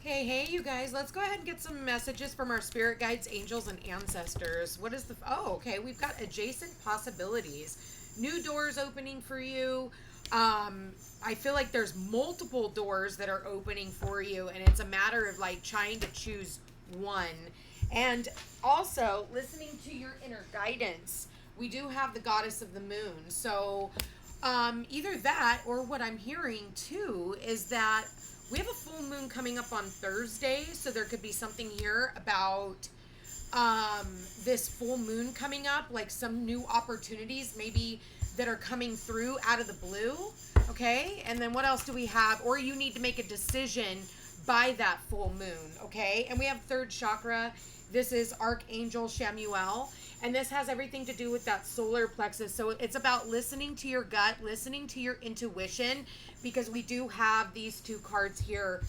Hey, you guys, let's go ahead and get some messages from our spirit guides, angels, and ancestors. What is the. Oh, okay. We've got adjacent possibilities. New doors opening for you. I feel like there's multiple doors that are opening for you, and it's a matter of like trying to choose one. And also listening to your inner guidance. We do have the goddess of the moon. So either that or what I'm hearing too is that we have a full moon coming up on Thursday, so there could be something here about this full moon coming up, like some new opportunities maybe that are coming through out of the blue. Okay, and then what else do we have? Or you need to make a decision by that full moon. Okay, and we have third chakra. This is Archangel Shamuel. And this has everything to do with that solar plexus. So it's about listening to your gut, listening to your intuition, because we do have these two cards here.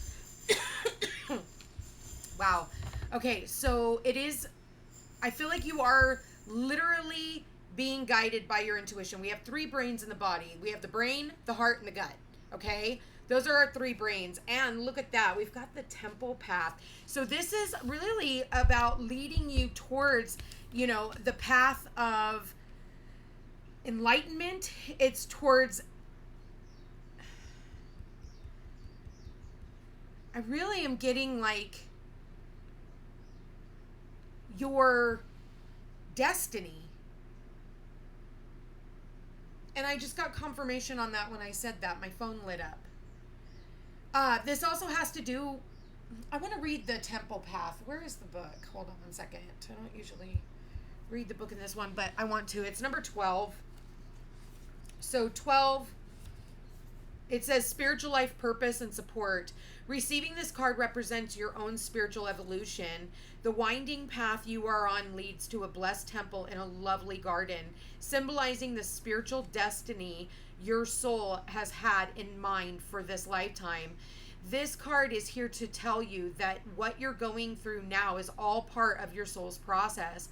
Wow. Okay, so it is, I feel like you are literally being guided by your intuition. We have three brains in the body. We have the brain, the heart, and the gut. Okay? Those are our three brains. And look at that. We've got the temple path. So this is really about leading you towards, the path of enlightenment. It's towards, I really am getting like your destiny. And I just got confirmation on that when I said that. My phone lit up. This also has to do. I want to read the temple path. Where is the book? Hold on 1 second. I don't usually read the book in this one, but I want to. It's number 12. So 12. It says spiritual life purpose and support. Receiving this card represents your own spiritual evolution. The winding path you are on leads to a blessed temple in a lovely garden, symbolizing the spiritual destiny your soul has had in mind for this lifetime. This card is here to tell you that what you're going through now is all part of your soul's process.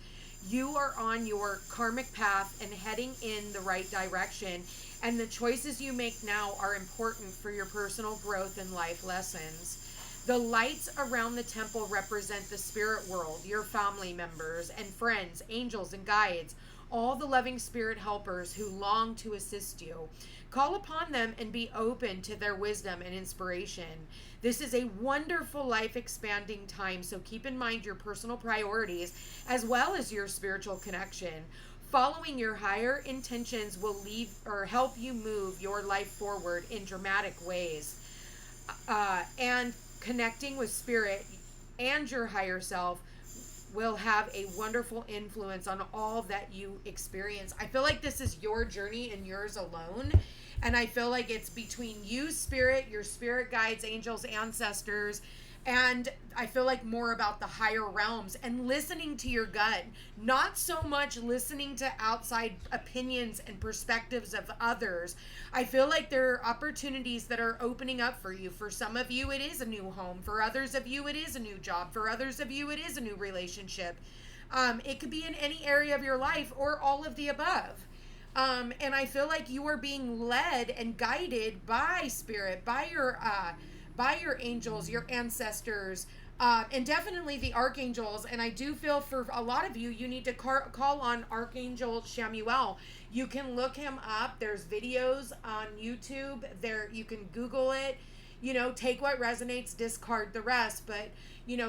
You are on your karmic path and heading in the right direction, and the choices you make now are important for your personal growth and life lessons. The lights around the temple represent the spirit world, your family members and friends, angels and guides, all the loving spirit helpers who long to assist you. Call upon them and be open to their wisdom and inspiration. This is a wonderful life expanding time, so keep in mind your personal priorities as well as your spiritual connection. Following your higher intentions will lead or help you move your life forward in dramatic ways. And connecting with spirit and your higher self will have a wonderful influence on all that you experience. I feel like this is your journey and yours alone. And I feel like it's between you, spirit, your spirit guides, angels, ancestors, and I feel like more about the higher realms and listening to your gut, not so much listening to outside opinions and perspectives of others. I feel like there are opportunities that are opening up for you. For some of you, it is a new home. For others of you, it is a new job. For others of you, it is a new relationship. It could be in any area of your life or all of the above. And I feel like you are being led and guided by spirit, by your angels, your ancestors, and definitely the archangels. And I do feel for a lot of you, you need to call on Archangel Shamuel. You can look him up. There's videos on YouTube. There, you can Google it. Take what resonates, discard the rest. But,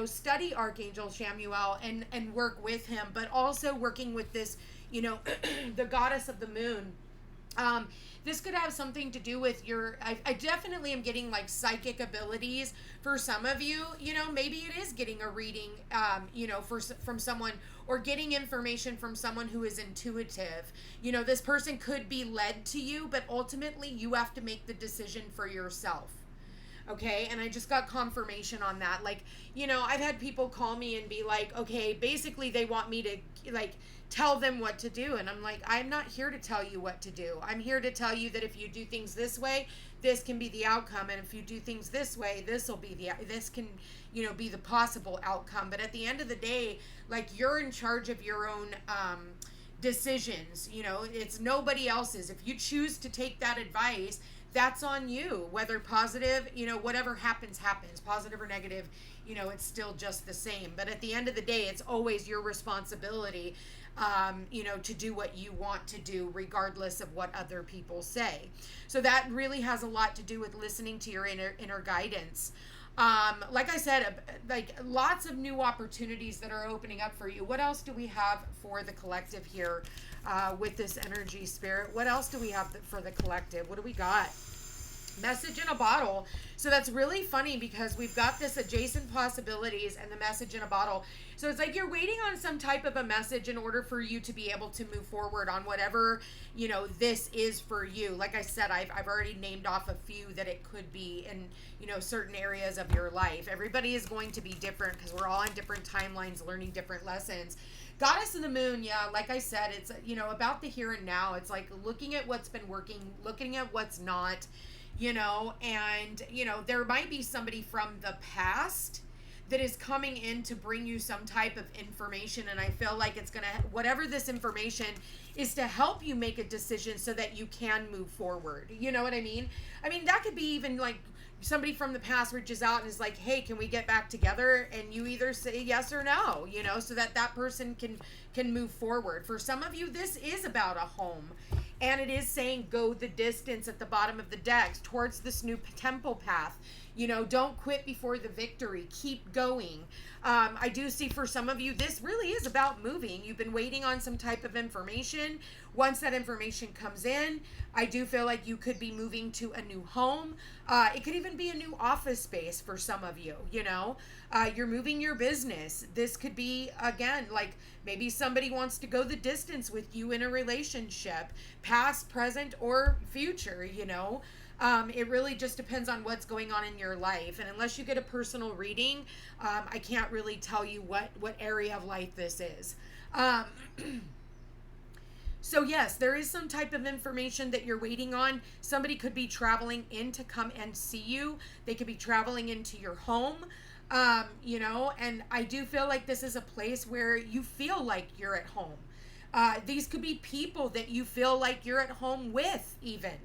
study Archangel Shamuel and work with him. But also working with this, the goddess of the moon. This could have something to do with your, I definitely am getting like psychic abilities for some of you. Maybe it is getting a reading, from someone, or getting information from someone who is intuitive. This person could be led to you, but ultimately you have to make the decision for yourself. Okay, and I just got confirmation on that. Like, I've had people call me and be like, okay, basically they want me to like tell them what to do, and I'm like, I'm not here to tell you what to do. I'm here to tell you that if you do things this way, this can be the outcome, and if you do things this way, this can be the possible outcome. But at the end of the day, like, you're in charge of your own decisions. It's nobody else's. If you choose to take that advice, that's on you. Whether positive, whatever happens, positive or negative, it's still just the same. But at the end of the day, it's always your responsibility, to do what you want to do, regardless of what other people say. So that really has a lot to do with listening to your inner guidance. Like I said, like lots of new opportunities that are opening up for you. What else do we have for the collective here with this energy, Spirit? What else do we have for the collective? What do we got? Message in a bottle. So that's really funny because we've got this adjacent possibilities and the message in a bottle. So it's like you're waiting on some type of a message in order for you to be able to move forward on whatever, this is for you. Like I said, I've already named off a few that it could be in, certain areas of your life. Everybody is going to be different because we're all on different timelines, learning different lessons. Goddess of the Moon, yeah, like I said, it's, about the here and now. It's like looking at what's been working, looking at what's not, and, there might be somebody from the past that is coming in to bring you some type of information. And I feel like it's going to, whatever this information is, to help you make a decision so that you can move forward. You know what I mean? I mean, that could be even like somebody from the past reaches out and is like, hey, can we get back together? And you either say yes or no, so that person can move forward. For some of you, this is about a home. And it is saying go the distance at the bottom of the deck towards this new temple path. Don't quit before the victory. Keep going. I do see for some of you, this really is about moving. You've been waiting on some type of information. Once that information comes in, I do feel like you could be moving to a new home. It could even be a new office space for some of you, you're moving your business. This could be, again, like maybe somebody wants to go the distance with you in a relationship, past, present, or future, It really just depends on what's going on in your life. And unless you get a personal reading, I can't really tell you what area of life this is. So yes, there is some type of information that you're waiting on. Somebody could be traveling in to come and see you. They could be traveling into your home, and I do feel like this is a place where you feel like you're at home. These could be people that you feel like you're at home with even.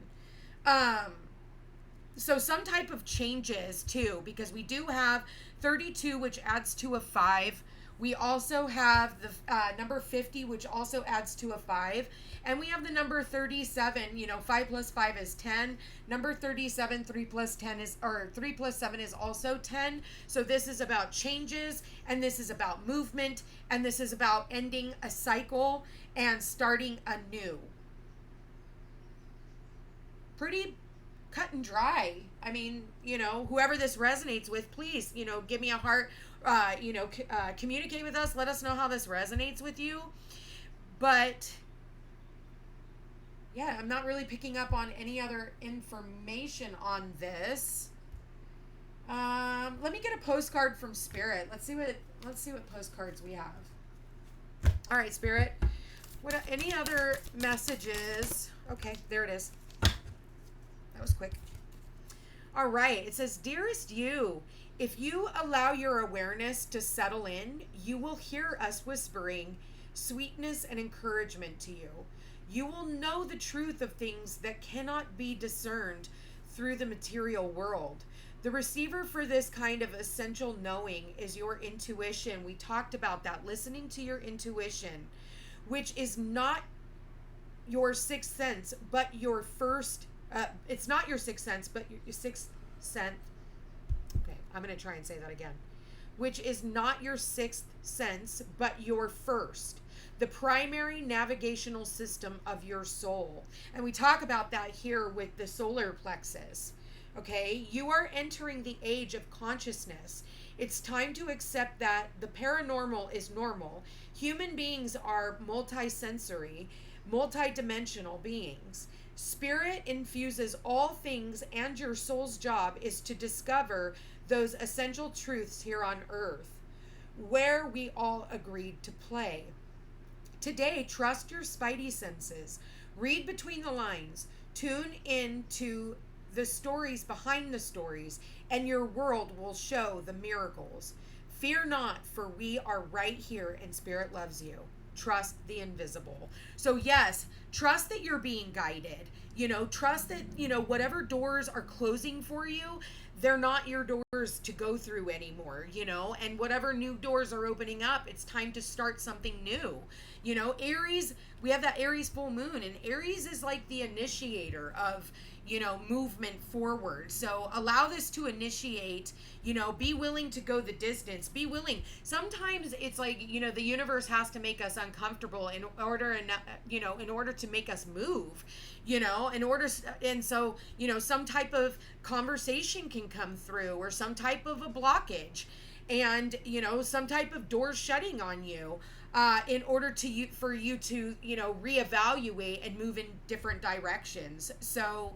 So some type of changes too, because we do have 32, which adds to a 5. We also have the number 50, which also adds to a 5. And we have the number 37, 5 plus 5 is 10. Number 37, 3 plus 7 is also 10. So this is about changes, and this is about movement, and this is about ending a cycle and starting anew. Pretty cut and dry. I mean, whoever this resonates with, please, give me a heart, communicate with us. Let us know how this resonates with you. But yeah, I'm not really picking up on any other information on this. Let me get a postcard from Spirit. Let's see what postcards we have. All right, Spirit. Any other messages? Okay, there it is. That was quick. All right. It says, dearest you, if you allow your awareness to settle in, you will hear us whispering sweetness and encouragement to you. You will know the truth of things that cannot be discerned through the material world. The receiver for this kind of essential knowing is your intuition. We talked about that, listening to your intuition, which is not your sixth sense, but your first it's not your sixth sense, but your sixth sense. Okay, I'm going to try and say that again. Which is not your sixth sense, but your first. The primary navigational system of your soul. And we talk about that here with the solar plexus. Okay, you are entering the age of consciousness. It's time to accept that the paranormal is normal. Human beings are multisensory, multidimensional beings. Spirit infuses all things, and your soul's job is to discover those essential truths here on earth, where we all agreed to play. Today, trust your spidey senses. Read between the lines. Tune in to the stories behind the stories, and your world will show the miracles. Fear not, for we are right here, and Spirit loves you. trust the invisible. So yes, trust that you're being guided. Trust that, whatever doors are closing for you, they're not your doors to go through anymore, and whatever new doors are opening up, it's time to start something new. Aries, we have that Aries full moon, and Aries is like the initiator of, movement forward. So allow this to initiate, be willing to go the distance, be willing. Sometimes it's like, the universe has to make us uncomfortable in order to make us move, and so, some type of conversation can come through, or some type of a blockage, and, some type of doors shutting on you, in order for you to, reevaluate and move in different directions. So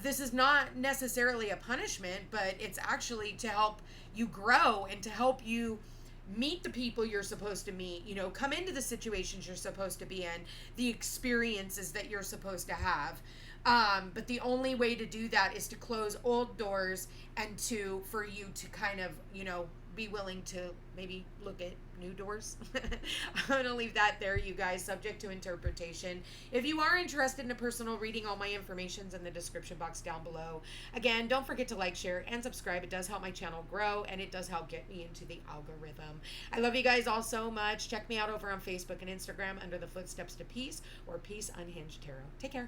this is not necessarily a punishment, but it's actually to help you grow and to help you meet the people you're supposed to meet, come into the situations you're supposed to be in, the experiences that you're supposed to have. But the only way to do that is to close old doors, and for you to kind of, be willing to maybe look at new doors. I'm going to leave that there, you guys, subject to interpretation. If you are interested in a personal reading, all my information's in the description box down below. Again, don't forget to like, share, and subscribe. It does help my channel grow, and it does help get me into the algorithm. I love you guys all so much. Check me out over on Facebook and Instagram under the Footsteps to Peace, or Peace Unhinged Tarot. Take care.